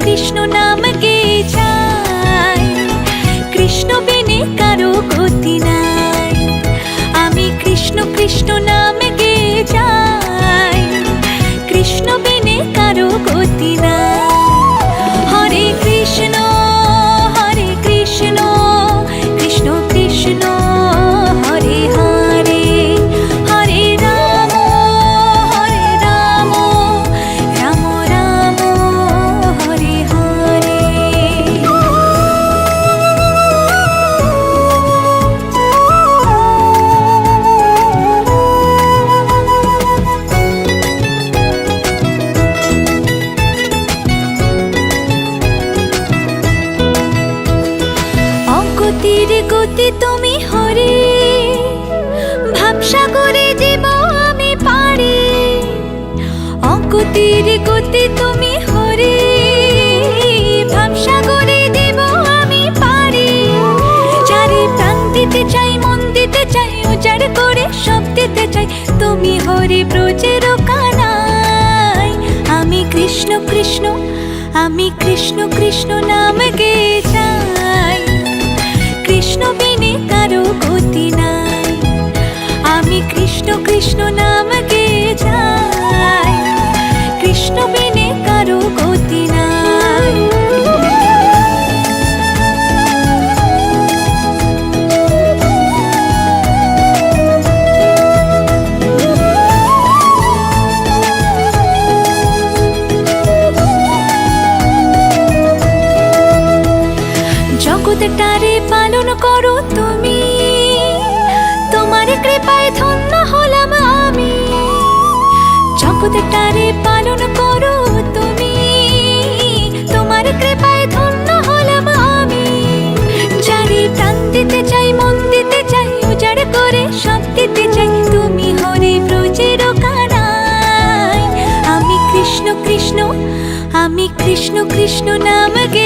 কৃষ্ণ নাম গেয়ে যাই, কৃষ্ণ বিনে কারো গতি নাই। আমি কৃষ্ণ কৃষ্ণ নাম গেয়ে যাই, কৃষ্ণ বিনে কারো গতি নাই। হরে কৃষ্ণ হরে কৃষ্ণ, কৃষ্ণ কৃষ্ণ হরে হরে, হরে রাম রাম রাম হরে হরে। অগতির গতি তুমি হরে, ভাবসাগরে জীব আমি পারি। অগতির গতি তুমি হরে, ভাবসাগরে জীব আমি পারি। চারি প্রাণ দিতে চাই, মন দিতে চাই, উজাড় করে সব দিতে চাই, তুমি হরে ব্রজের কানাই। আমি কৃষ্ণ কৃষ্ণ, আমি কৃষ্ণ কৃষ্ণ নাম গেয়ে যাই, কৃষ্ণ বিনে কারো গতি নাই। আমি কৃষ্ণ কৃষ্ণ নাম গেয়ে যাই, কৃষ্ণ বিনে কারো গতি নাই। জগৎটারে পালন করো তুমি, তোমার কৃপায় ধন্য হলাম আমি। জগৎটারে পালন করো তুমি, তোমার কৃপায় ধন্য হলাম আমি। যারে প্রাণ দিতে চাই, মন দিতে চাই, উজাড় করে সব দিতে চাই, তুমি হরে ব্রজের কানাই। আমি কৃষ্ণ কৃষ্ণ, আমি কৃষ্ণ কৃষ্ণ নাম গে